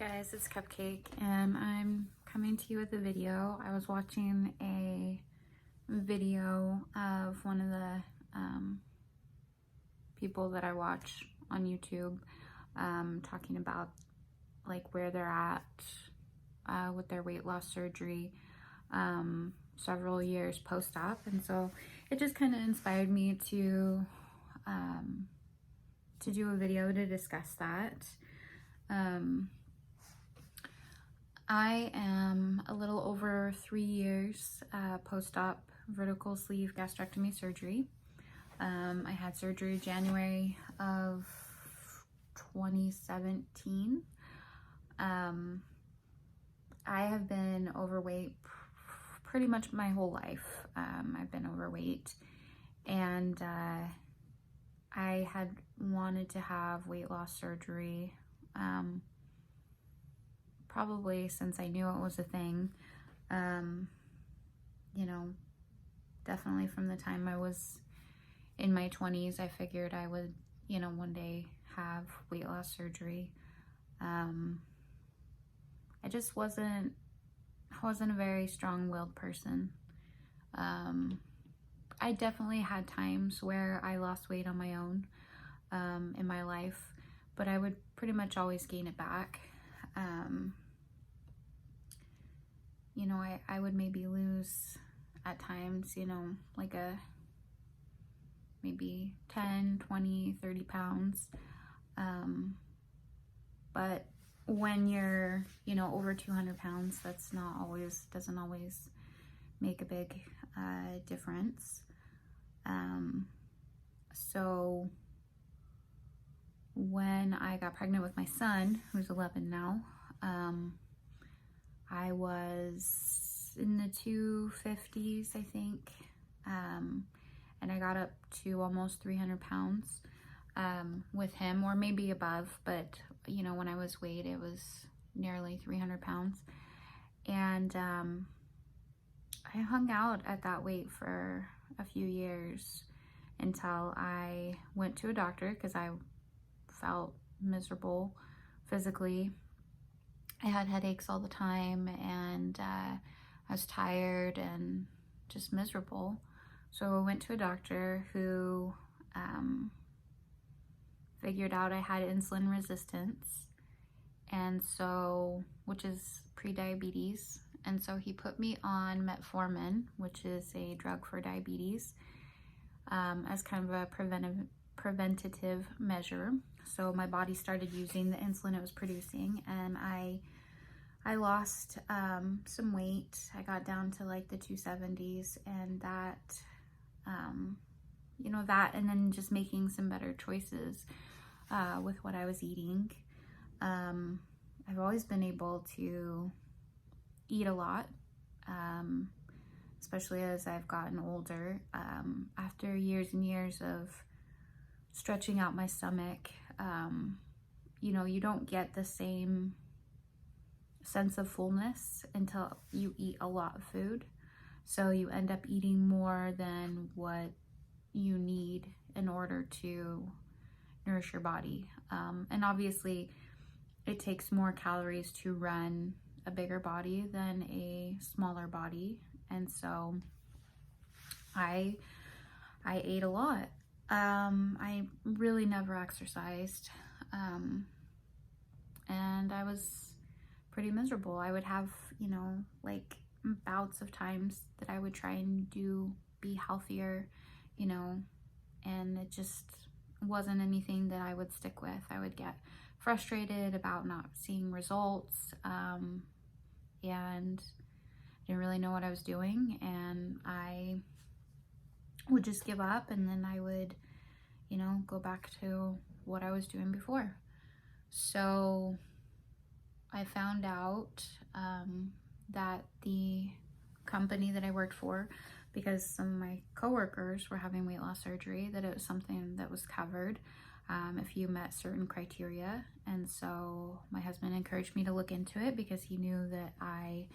Guys, it's Cupcake and I'm coming to you with a video. I was watching a video of one of the people that I watch on YouTube talking about like where they're at with their weight loss surgery several years post-op, and so it just kind of inspired me to do a video to discuss that. I am a little over 3 years post-op vertical sleeve gastrectomy surgery. I had surgery January of 2017. I have been overweight pretty much my whole life. I've been overweight, and I had wanted to have weight loss surgery probably since I knew it was a thing. You know, definitely from the time I was in my 20s, I figured I would, one day have weight loss surgery. I just wasn't a very strong-willed person. I definitely had times where I lost weight on my own in my life, but I would pretty much always gain it back. I would maybe lose at times, like maybe 10, 20, 30 pounds. But when you're, over 200 pounds, doesn't always make a big difference. So when I got pregnant with my son, who's 11 now, I was in the 250s, I think, and I got up to almost 300 pounds with him, or maybe above, but when I was weighed, it was nearly 300 pounds, and I hung out at that weight for a few years until I went to a doctor because I felt miserable physically. I had headaches all the time, and I was tired and just miserable. So I went to a doctor who figured out I had insulin resistance, and so, which is pre-diabetes. And so he put me on metformin, which is a drug for diabetes, as kind of a preventative measure. So my body started using the insulin it was producing, and I lost some weight. I got down to like the 270s, and that, and then just making some better choices with what I was eating. I've always been able to eat a lot, especially as I've gotten older. After years and years of stretching out my stomach, you don't get the same sense of fullness until you eat a lot of food. So you end up eating more than what you need in order to nourish your body. And obviously it takes more calories to run a bigger body than a smaller body. And so I ate a lot. I really never exercised. And I was pretty miserable. I would have, like bouts of times that I would try and be healthier, and it just wasn't anything that I would stick with. I would get frustrated about not seeing results, and didn't really know what I was doing, and I would just give up, and then I would, go back to what I was doing before. So I found out that the company that I worked for, because some of my coworkers were having weight loss surgery, that it was something that was covered if you met certain criteria. And so my husband encouraged me to look into it because he knew that I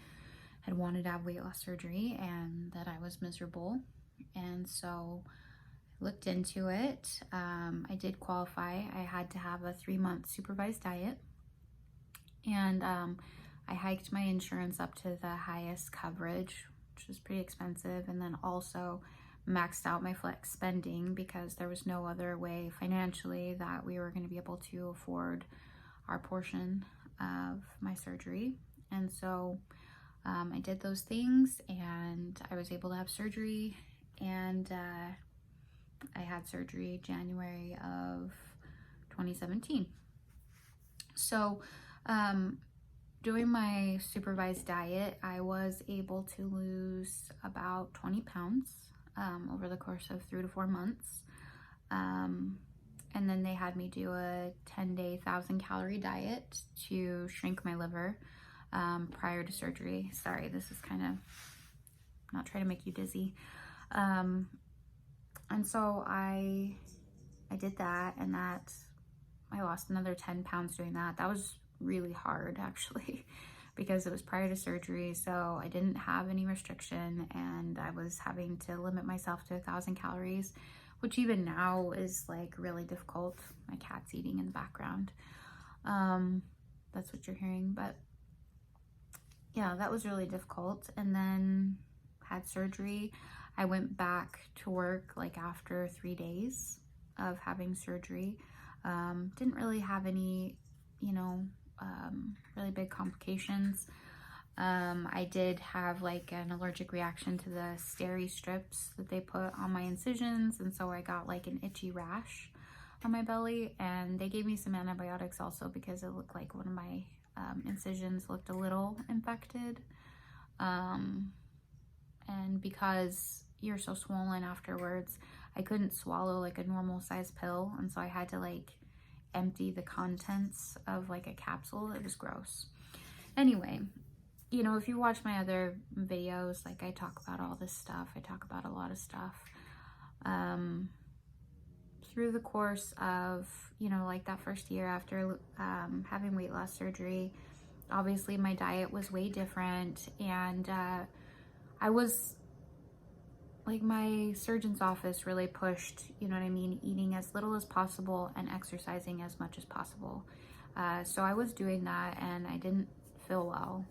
had wanted to have weight loss surgery and that I was miserable. And so I looked into it. I did qualify. I had to have a 3-month supervised diet, And I hiked my insurance up to the highest coverage, which was pretty expensive, and then also maxed out my flex spending because there was no other way financially that we were going to be able to afford our portion of my surgery. And so I did those things, and I was able to have surgery, and I had surgery January of 2017. So doing my supervised diet, I was able to lose about 20 pounds over the course of 3 to 4 months. And then they had me do a 10-day 1,000-calorie diet to shrink my liver prior to surgery. Sorry, this is kind of not trying to make you dizzy. And so I did that, and that I lost another 10 pounds doing that. That was really hard, actually, because it was prior to surgery, so I didn't have any restriction, and I was having to limit myself to 1,000 calories, which even now is like really difficult. My cat's eating in the background. That's what you're hearing, but yeah, that was really difficult. And then had surgery. I went back to work like after 3 days of having surgery. Didn't really have any, really big complications. I did have like an allergic reaction to the steri strips that they put on my incisions, and so I got like an itchy rash on my belly, and they gave me some antibiotics also because it looked like one of my incisions looked a little infected. And because you're so swollen afterwards, I couldn't swallow like a normal size pill, and so I had to like empty the contents of like a capsule. It was gross. Anyway, if you watch my other videos, like I talk about all this stuff. I talk about a lot of stuff. Through the course of, like that first year after having weight loss surgery, obviously my diet was way different, and I was like, my surgeon's office really pushed, eating as little as possible and exercising as much as possible. So I was doing that, and I didn't feel well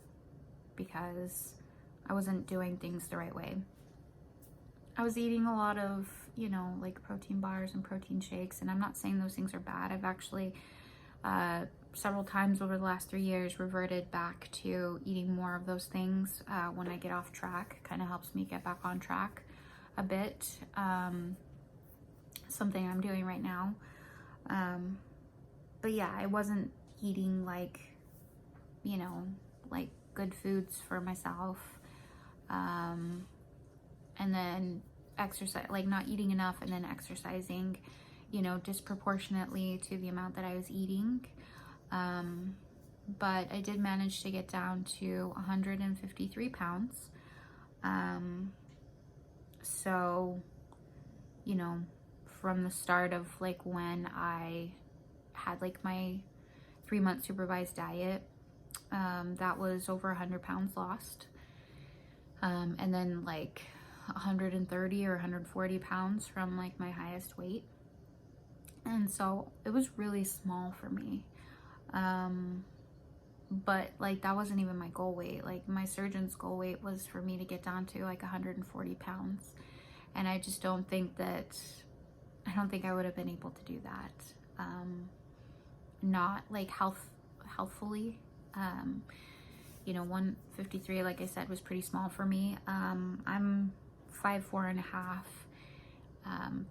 because I wasn't doing things the right way. I was eating a lot of, like protein bars and protein shakes, and I'm not saying those things are bad. I've actually several times over the last 3 years reverted back to eating more of those things when I get off track. Kind of helps me get back on track a bit. Something I'm doing right now. But yeah, I wasn't eating like good foods for myself. And then exercise, like not eating enough and then exercising, disproportionately to the amount that I was eating. But I did manage to get down to 153 pounds. So, from the start of like when I had like my 3-month supervised diet, that was over 100 pounds lost. And then like 130 or 140 pounds from like my highest weight. And so it was really small for me. But like that wasn't even my goal weight. Like my surgeon's goal weight was for me to get down to like 140 pounds. And I just don't think I would have been able to do that. Not like healthfully. 153, like I said, was pretty small for me. I'm 5'4.5",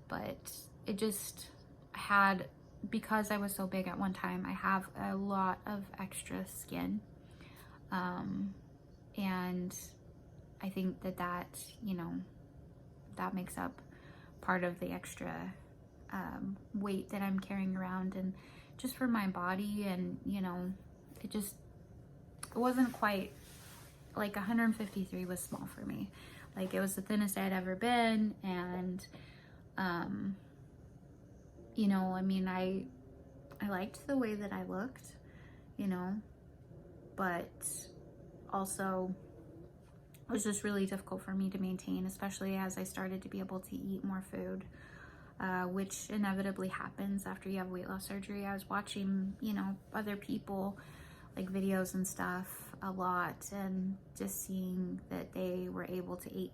but it just had, because I was so big at one time, I have a lot of extra skin, and I think that that makes up part of the extra weight that I'm carrying around, and just for my body, and it wasn't quite, like 153 was small for me. Like it was the thinnest I'd ever been, and I liked the way that I looked, but also it was just really difficult for me to maintain, especially as I started to be able to eat more food, which inevitably happens after you have weight loss surgery. I was watching, other people like videos and stuff a lot, and just seeing that they were able to eat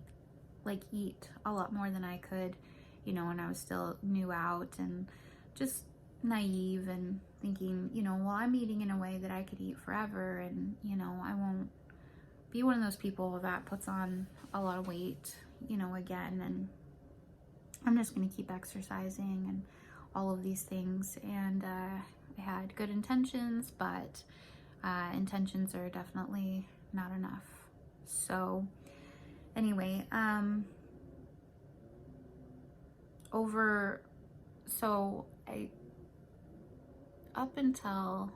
a lot more than I could, you know, when I was still new out and just naive and thinking, you know, well, I'm eating in a way that I could eat forever, and, you know, I won't be one of those people that puts on a lot of weight, you know, again, and I'm just going to keep exercising and all of these things. And I had good intentions, but intentions are definitely not enough. So anyway, up until,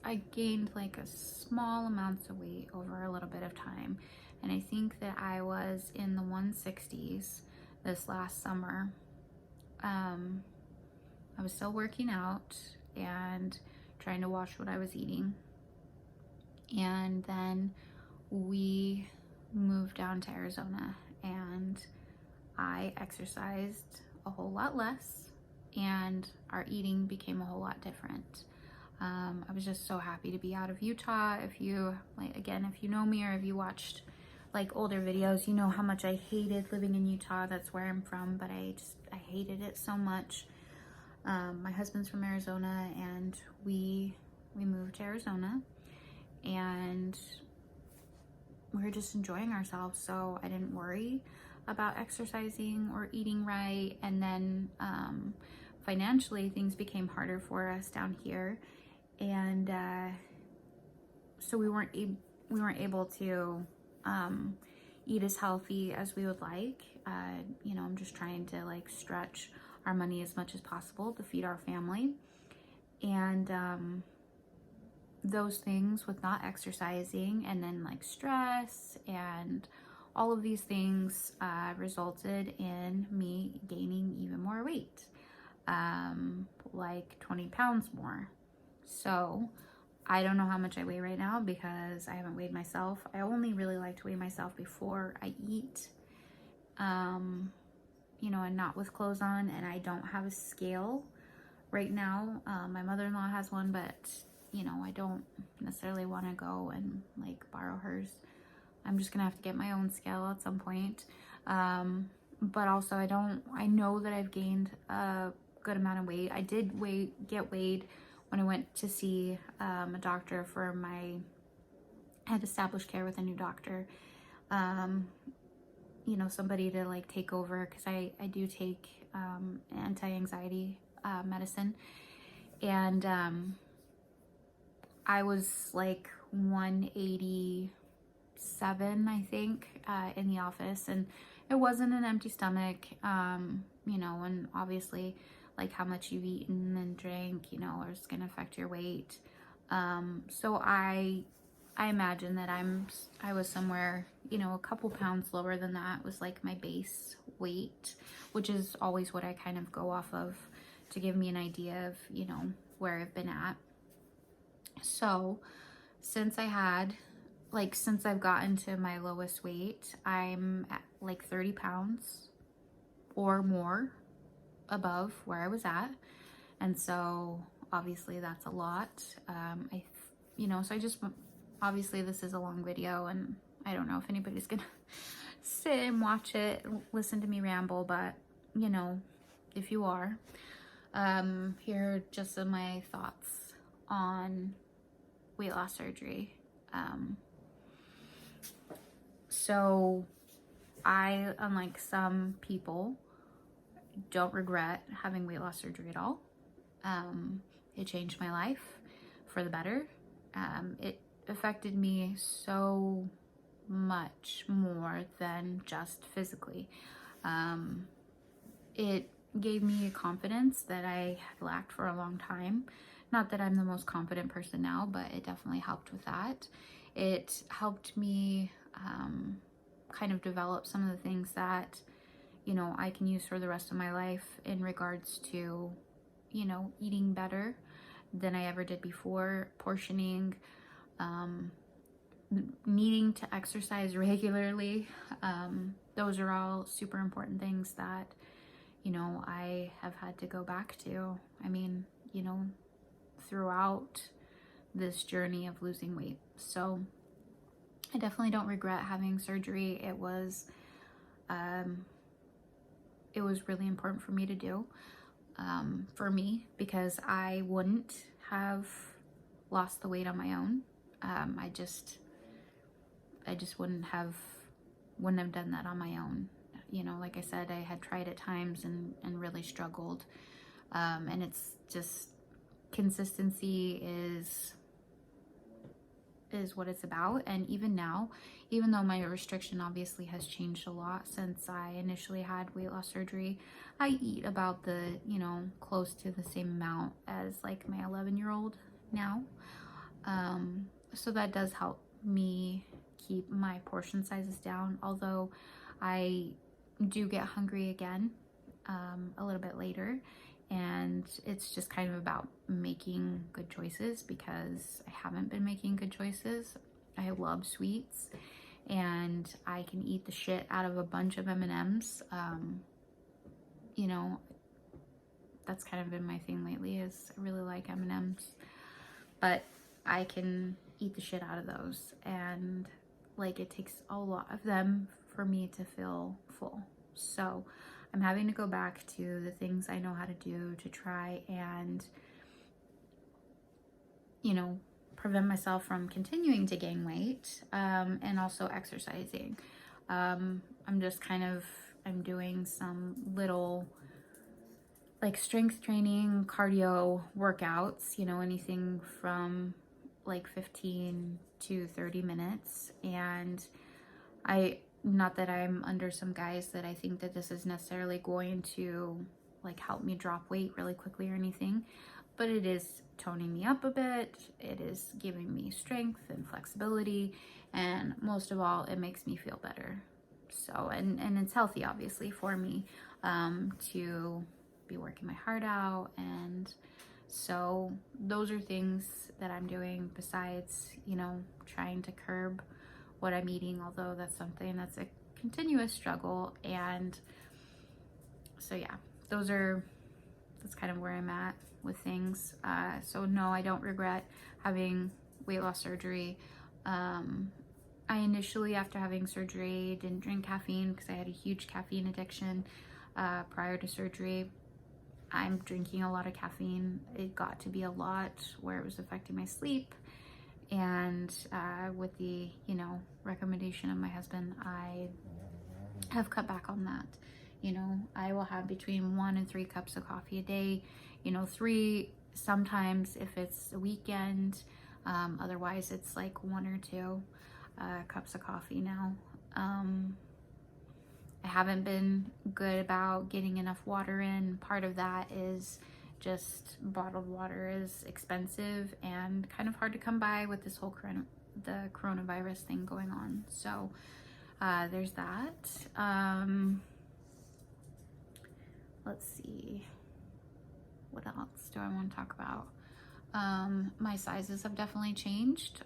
I gained like a small amounts of weight over a little bit of time. And I think that I was in the 160s this last summer. I was still working out and trying to watch what I was eating. And then we moved down to Arizona, and I exercised a whole lot less, and our eating became a whole lot different. I was just so happy to be out of Utah. If you know me, or if you watched like older videos, you know how much I hated living in Utah. That's where I'm from, but I hated it so much. My husband's from Arizona, and we moved to Arizona, and we were just enjoying ourselves. So I didn't worry about exercising or eating right. And then financially, things became harder for us down here, and so we weren't able to eat as healthy as we would like. You know, I'm just trying to like stretch our money as much as possible to feed our family. And those things with not exercising, and then like stress and all of these things resulted in me gaining even more weight, like 20 pounds more. So I don't know how much I weigh right now because I haven't weighed myself. I only really like to weigh myself before I eat, you know, and not with clothes on. And I don't have a scale right now. My mother-in-law has one, but, you know, I don't necessarily want to go and like borrow hers. I'm just gonna have to get my own scale at some point. But also I know that I've gained a good amount of weight. I did get weighed when I went to see a doctor for I had established care with a new doctor. You know, somebody to like take over, because I do take anti-anxiety medicine. And I was like 187, I think, in the office, and it wasn't an empty stomach, you know, and obviously like how much you've eaten and drank, you know, is going to affect your weight. So I imagine that I was somewhere, you know, a couple pounds lower than that was like my base weight, which is always what I kind of go off of to give me an idea of, you know, where I've been at. So since I've gotten to my lowest weight, I'm at like 30 pounds or more above where I was at. And so obviously that's a lot. Obviously this is a long video, and I don't know if anybody's gonna sit and watch it, listen to me ramble, but you know, if you are, here are just some of my thoughts on weight loss surgery. So I, unlike some people, don't regret having weight loss surgery at all. It changed my life for the better. It affected me so much more than just physically. It gave me a confidence that I had lacked for a long time. Not that I'm the most confident person now, but it definitely helped with that. It helped me kind of develop some of the things that, you know, I can use for the rest of my life in regards to, you know, eating better than I ever did before, portioning, needing to exercise regularly. Those are all super important things that, you know, I have had to go back to. I mean, you know, throughout this journey of losing weight. So I definitely don't regret having surgery. It was really important for me to do, for me, because I wouldn't have lost the weight on my own. I just wouldn't have done that on my own. You know, like I said, I had tried at times and really struggled. And it's just, consistency is what it's about. And even now, even though my restriction obviously has changed a lot since I initially had weight loss surgery, I eat about the, you know, close to the same amount as like my 11-year-old now. So that does help me keep my portion sizes down, although I do get hungry again a little bit later. And it's just kind of about making good choices, because I haven't been making good choices. I love sweets, and I can eat the shit out of a bunch of M&Ms. You know, that's kind of been my thing lately, is I really like M&Ms. But I can eat the shit out of those, and like, it takes a lot of them for me to feel full. So I'm having to go back to the things I know how to do to try and, you know, prevent myself from continuing to gain weight, and also exercising. I'm doing some little like strength training, cardio workouts, you know, anything from like 15 to 30 minutes. And not that I'm under some guise that I think that this is necessarily going to like help me drop weight really quickly or anything, but it is toning me up a bit. It is giving me strength and flexibility, and most of all, it makes me feel better. So, and it's healthy, obviously, for me to be working my heart out. And so those are things that I'm doing besides, you know, trying to curb what I'm eating, although that's something that's a continuous struggle. And so yeah, that's kind of where I'm at with things. So no, I don't regret having weight loss surgery. I initially, after having surgery, didn't drink caffeine because I had a huge caffeine addiction prior to surgery. I'm drinking a lot of caffeine. It got to be a lot where it was affecting my sleep. And with the, you know, recommendation of my husband, I have cut back on that. You know, I will have between 1 and 3 cups of coffee a day. You know, 3 sometimes if it's a weekend. Otherwise, it's like 1 or 2 cups of coffee now. I haven't been good about getting enough water in. Part of that is just bottled water is expensive and kind of hard to come by with this whole the coronavirus thing going on. So there's that. Let's see, what else do I want to talk about? My sizes have definitely changed.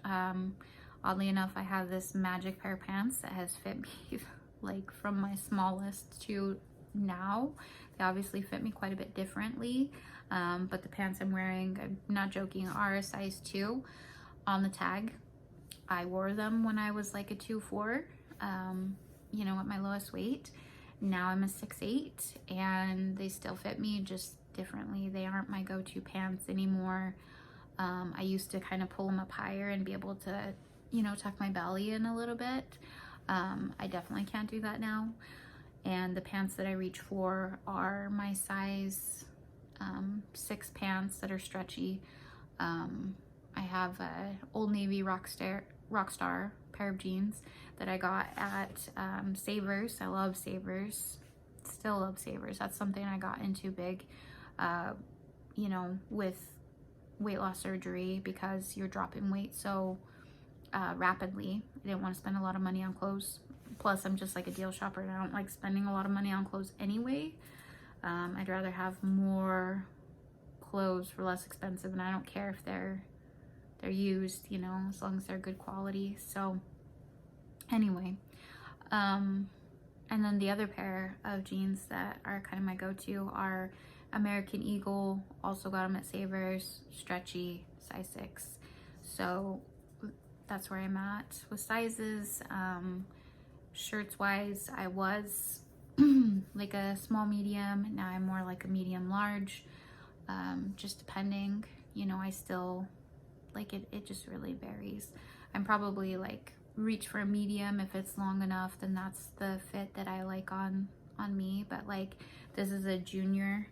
Oddly enough, I have this magic pair of pants that has fit me like from my smallest to now. They obviously fit me quite a bit differently, but the pants I'm wearing, I'm not joking, are a size 2 on the tag. I wore them when I was like a 2'4", you know, at my lowest weight. Now I'm a 6'8", and they still fit me, just differently. They aren't my go-to pants anymore. I used to kind of pull them up higher and be able to, you know, tuck my belly in a little bit. I definitely can't do that now. And the pants that I reach for are my size 6 pants that are stretchy. I have a Old Navy Rockstar pair of jeans that I got at Savers. I love Savers, still love Savers. That's something I got into big, you know, with weight loss surgery, because you're dropping weight so rapidly. I didn't want to spend a lot of money on clothes. Plus, I'm just like a deal shopper, and I don't like spending a lot of money on clothes anyway. I'd rather have more clothes for less expensive, and I don't care if they're used, you know, as long as they're good quality. So anyway, and then the other pair of jeans that are kind of my go-to are American Eagle. Also got them at Savers, stretchy, size 6. So that's where I'm at with sizes. Shirts wise, I was like a small medium. Now I'm more like a medium large. Just depending, you know, I still like it just really varies. I'm probably like reach for a medium if it's long enough, then that's the fit that I like on me. But like this is a junior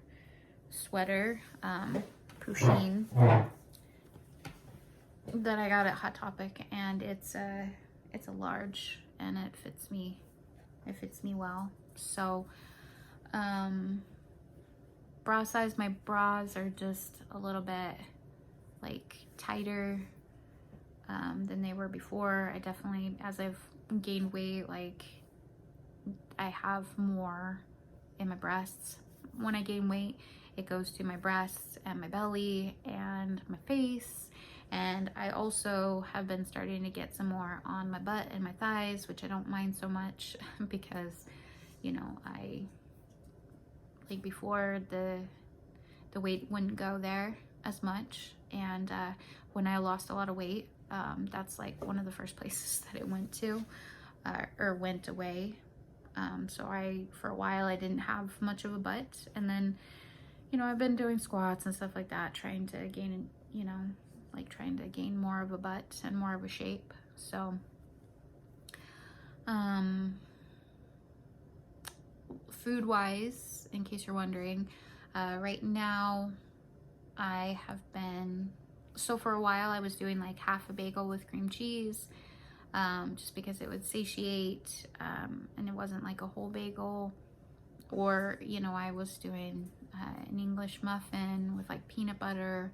sweater, Pusheen, that I got at Hot Topic, and it's a large, and it fits me well. So bra size, my bras are just a little bit like tighter than they were before. I definitely, as I've gained weight, like I have more in my breasts. When I gain weight, it goes to my breasts and my belly and my face. And I also have been starting to get some more on my butt and my thighs, which I don't mind so much because, you know, I, like before, the weight wouldn't go there as much. And when I lost a lot of weight, that's like one of the first places that it went to, or went away. So for a while, I didn't have much of a butt. And then, you know, I've been doing squats and stuff like that, trying to gain, you know, like trying to gain more of a butt and more of a shape. So, food wise, in case you're wondering, right now I have been, so for a while I was doing like half a bagel with cream cheese, just because it would satiate, and it wasn't like a whole bagel. Or, you know, I was doing an English muffin with like peanut butter.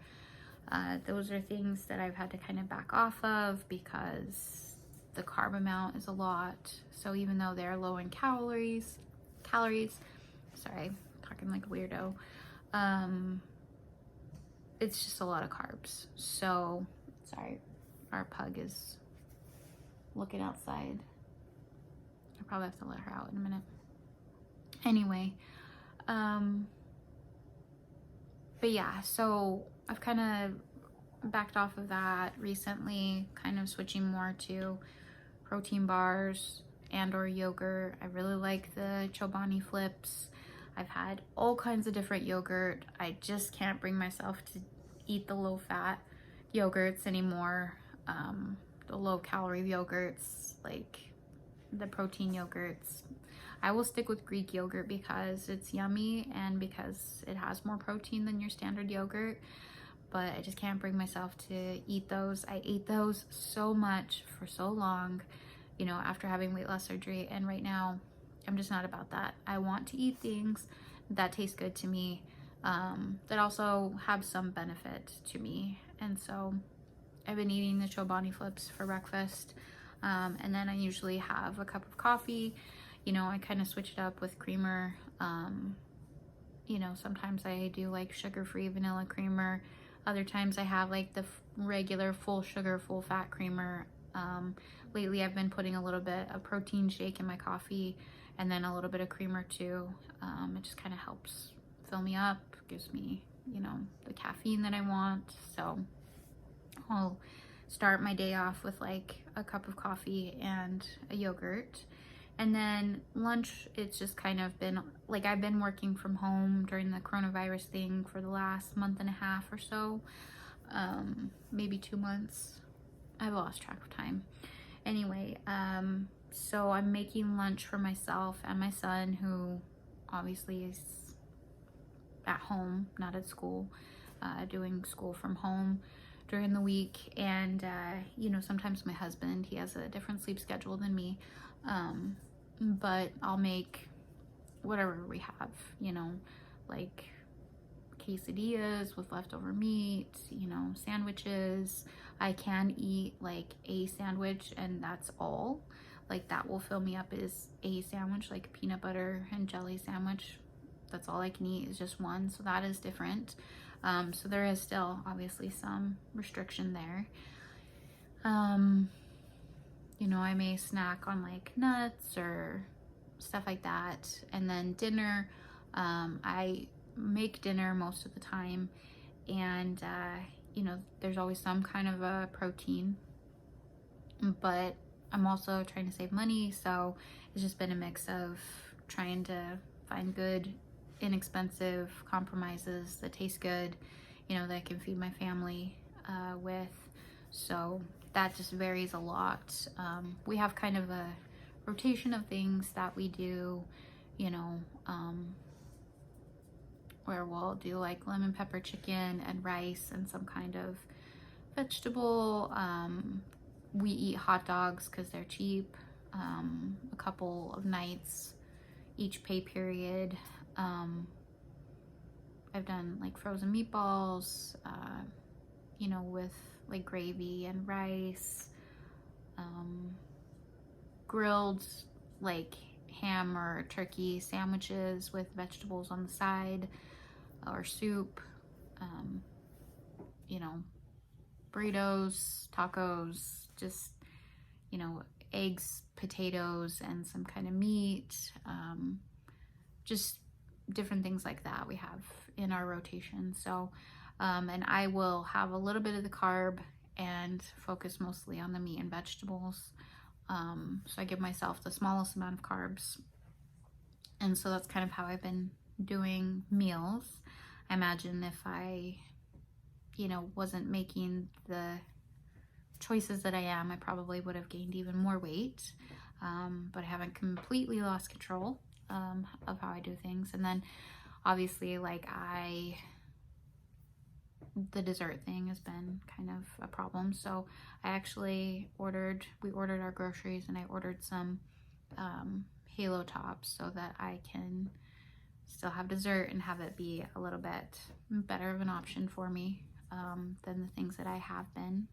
Those are things that I've had to kind of back off of because the carb amount is a lot. So even though they're low in calories, sorry, talking like a weirdo, it's just a lot of carbs. So, sorry, our pug is looking outside. I probably have to let her out in a minute. Anyway, but yeah, so I've kind of backed off of that recently, kind of switching more to protein bars and or yogurt. I really like the Chobani Flips. I've had all kinds of different yogurt. I just can't bring myself to eat the low fat yogurts anymore. The low calorie yogurts, like the protein yogurts. I will stick with Greek yogurt because it's yummy and because it has more protein than your standard yogurt, but I just can't bring myself to eat those. I ate those so much for so long, you know, after having weight loss surgery, and right now I'm just not about that. I want to eat things that taste good to me, that also have some benefit to me. And so I've been eating the Chobani Flips for breakfast, and then I usually have a cup of coffee. You know, I kind of switch it up with creamer. You know, sometimes I do like sugar-free vanilla creamer. Other times I have like the regular full sugar, full fat creamer. Lately I've been putting a little bit of protein shake in my coffee and then a little bit of creamer too. It just kind of helps fill me up, gives me, you know, the caffeine that I want. So I'll start my day off with like a cup of coffee and a yogurt. And then lunch, it's just kind of been like, I've been working from home during the coronavirus thing for the last month and a half or so, maybe 2 months. I've lost track of time. Anyway, so I'm making lunch for myself and my son, who obviously is at home, not at school, doing school from home during the week. And, you know, sometimes my husband, he has a different sleep schedule than me. But I'll make whatever we have, you know, like quesadillas with leftover meat, you know, sandwiches. I can eat like a sandwich and that's all. Like that will fill me up, is a sandwich, like a peanut butter and jelly sandwich. That's all I can eat, is just one. So that is different. So there is still obviously some restriction there. You know, I may snack on like nuts or stuff like that. And then dinner, I make dinner most of the time. And, you know, there's always some kind of a protein, but I'm also trying to save money. So it's just been a mix of trying to find good, inexpensive compromises that taste good, you know, that I can feed my family with. So that just varies a lot. We have kind of a rotation of things that we do, you know, where we'll do like lemon pepper chicken and rice and some kind of vegetable. We eat hot dogs because they're cheap, a couple of nights each pay period. I've done like frozen meatballs, you know, with like gravy and rice, grilled like ham or turkey sandwiches with vegetables on the side or soup, you know, burritos, tacos, just, you know, eggs, potatoes, and some kind of meat, just different things like that we have in our rotation. So, and I will have a little bit of the carb and focus mostly on the meat and vegetables. So I give myself the smallest amount of carbs. And so that's kind of how I've been doing meals. I imagine if I, you know, wasn't making the choices that I am, I probably would have gained even more weight. But I haven't completely lost control of how I do things. And then obviously, like, the dessert thing has been kind of a problem. So I actually we ordered our groceries, and I ordered some Halo tops so that I can still have dessert and have it be a little bit better of an option for me than the things that I have been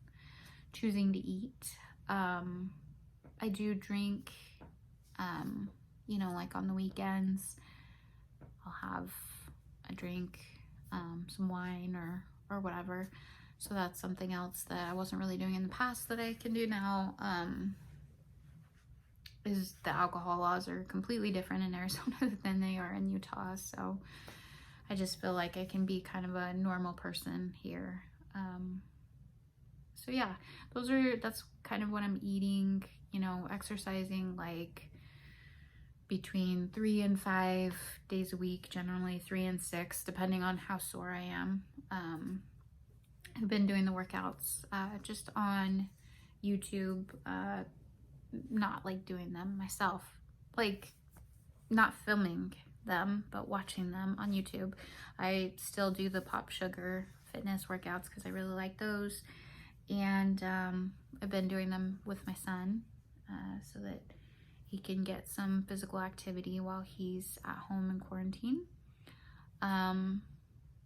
choosing to eat. I do drink, you know, like on the weekends, I'll have a drink, some wine or whatever. So that's something else that I wasn't really doing in the past that I can do now. Is the alcohol laws are completely different in Arizona than they are in Utah. So I just feel like I can be kind of a normal person here. So yeah, that's kind of what I'm eating, you know, exercising like between 3 and 5 days a week, generally 3 and 6, depending on how sore I am. I've been doing the workouts just on YouTube, not like doing them myself, like not filming them, but watching them on YouTube. I still do the Pop Sugar fitness workouts because I really like those. And I've been doing them with my son so that he can get some physical activity while he's at home in quarantine.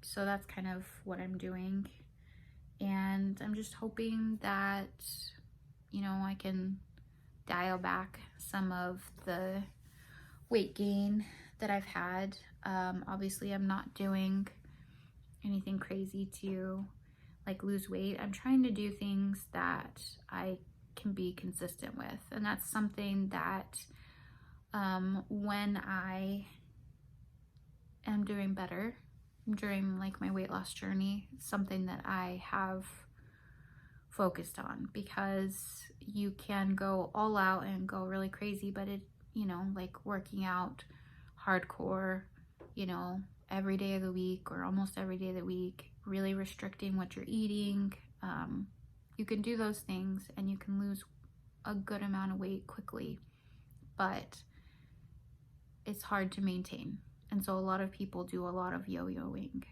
So that's kind of what I'm doing. And I'm just hoping that, you know, I can dial back some of the weight gain that I've had. Obviously, I'm not doing anything crazy to like lose weight. I'm trying to do things that I can be consistent with, and that's something that when I am doing better during like my weight loss journey, something that I have focused on, because you can go all out and go really crazy, but it, you know, like working out hardcore, you know, every day of the week or almost every day of the week, really restricting what you're eating. You can do those things and you can lose a good amount of weight quickly, but it's hard to maintain. And so a lot of people do a lot of yo-yoing.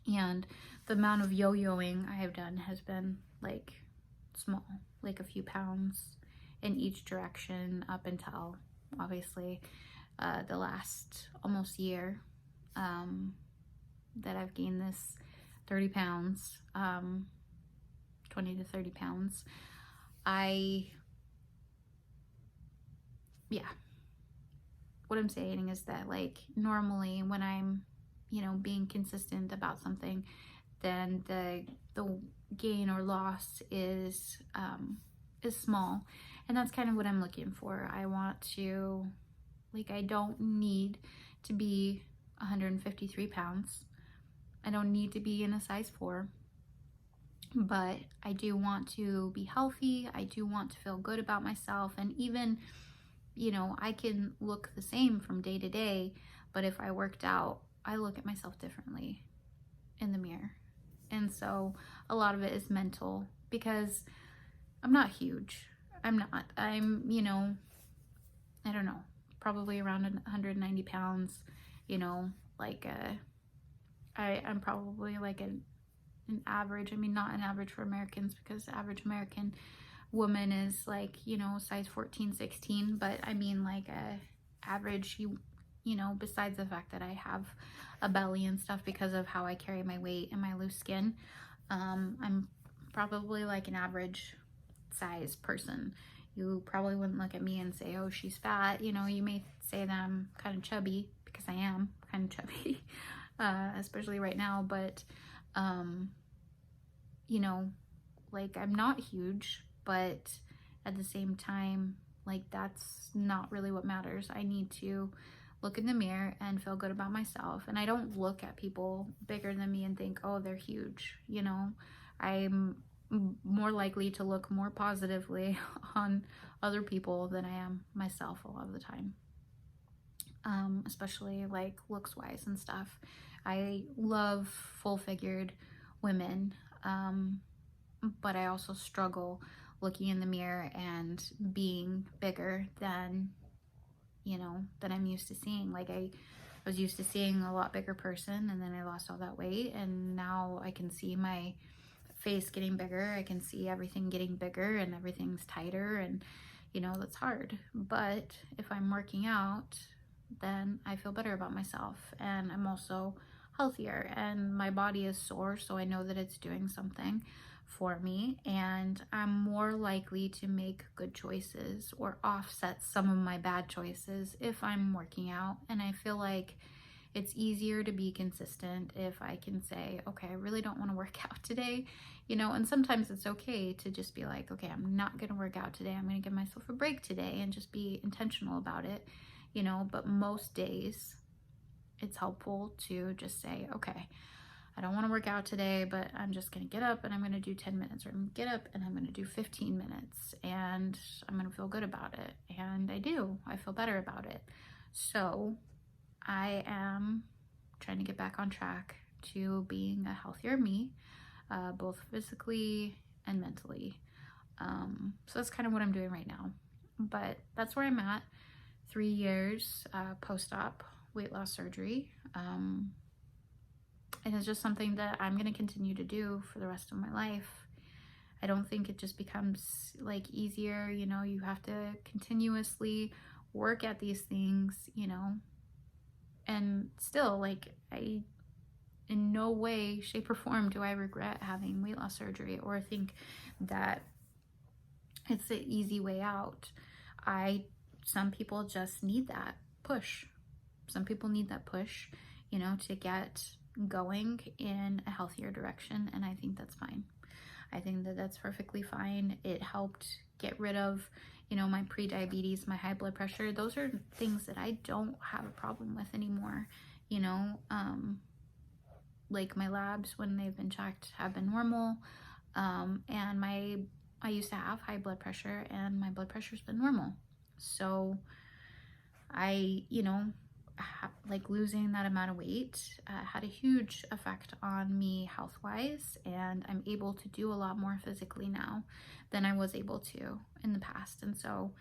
And the amount of yo-yoing I have done has been like small, like a few pounds in each direction up until obviously the last almost year that I've gained this 30 pounds, 20 to 30 pounds. What I'm saying is that like normally when I'm, you know, being consistent about something, then the gain or loss is small. And that's kind of what I'm looking for. I want to, like, I don't need to be 153 pounds. I don't need to be in a size 4. but I do want to be healthy. I do want to feel good about myself. And even, you know, I can look the same from day to day, but if I worked out, I look at myself differently in the mirror. And so a lot of it is mental, because I'm not huge. I'm not. I'm, you know, I don't know, probably around 190 pounds, you know, like I'm probably like an average, I mean, not an average for Americans, because the average American woman is like, you know, size 14, 16, but I mean like a average, you know, besides the fact that I have a belly and stuff because of how I carry my weight and my loose skin, I'm probably like an average size person. You probably wouldn't look at me and say, oh, she's fat. You know, you may say that I'm kind of chubby, because I am kind of chubby, especially right now, but you know, like, I'm not huge, but at the same time, like, that's not really what matters. I need to look in the mirror and feel good about myself. And I don't look at people bigger than me and think, oh, they're huge. You know, I'm more likely to look more positively on other people than I am myself a lot of the time. Especially like looks wise and stuff. I love full figured women. But I also struggle looking in the mirror and being bigger than, you know, than I'm used to seeing. Like, I was used to seeing a lot bigger person, and then I lost all that weight, and now I can see my face getting bigger. I can see everything getting bigger and everything's tighter, and, you know, that's hard. But if I'm working out, then I feel better about myself, and I'm also healthier, and my body is sore, so I know that it's doing something for me, and I'm more likely to make good choices or offset some of my bad choices if I'm working out. And I feel like it's easier to be consistent if I can say, okay, I really don't want to work out today, you know. And sometimes it's okay to just be like, okay, I'm not going to work out today. I'm going to give myself a break today, and just be intentional about it, you know. But most days it's helpful to just say, okay, I don't want to work out today, but I'm just going to get up and I'm going to do 10 minutes, or I'm going to get up and I'm going to do 15 minutes, and I'm going to feel good about it. And I do. I feel better about it. So I am trying to get back on track to being a healthier me, both physically and mentally. So that's kind of what I'm doing right now. But that's where I'm at. 3 years post-op weight loss surgery. And it's just something that I'm going to continue to do for the rest of my life. I don't think it just becomes like easier, you know. You have to continuously work at these things, you know. And still, like, I in no way, shape, or form do I regret having weight loss surgery or think that it's the easy way out. Some people just need that push. Some people need that push, you know, to get going in a healthier direction, and I think that's fine. I think that that's perfectly fine. It helped get rid of, you know, my pre-diabetes, my high blood pressure. Those are things that I don't have a problem with anymore, you know. Like, my labs, when they've been checked, have been normal, and I used to have high blood pressure, and my blood pressure's been normal. So I, you know, like, losing that amount of weight had a huge effect on me health-wise, and I'm able to do a lot more physically now than I was able to in the past. And so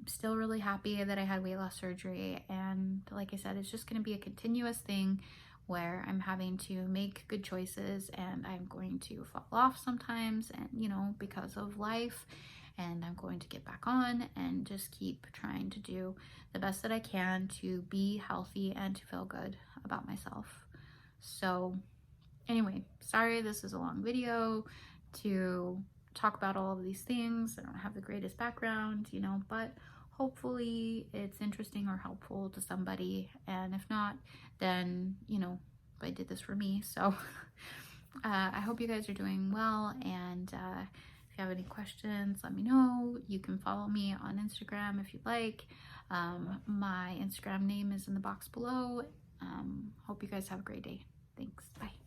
still really happy that I had weight loss surgery, and like I said, it's just going to be a continuous thing where I'm having to make good choices, and I'm going to fall off sometimes, and, you know, because of life, and I'm going to get back on and just keep trying to do the best that I can to be healthy and to feel good about myself. So anyway, sorry this is a long video to talk about all of these things. I don't have the greatest background, you know, but hopefully it's interesting or helpful to somebody. And if not, then, you know, I did this for me. So I hope you guys are doing well, and if you have any questions, let me know. You can follow me on Instagram if you'd like. My Instagram name is in the box below. Hope you guys have a great day. Thanks. Bye.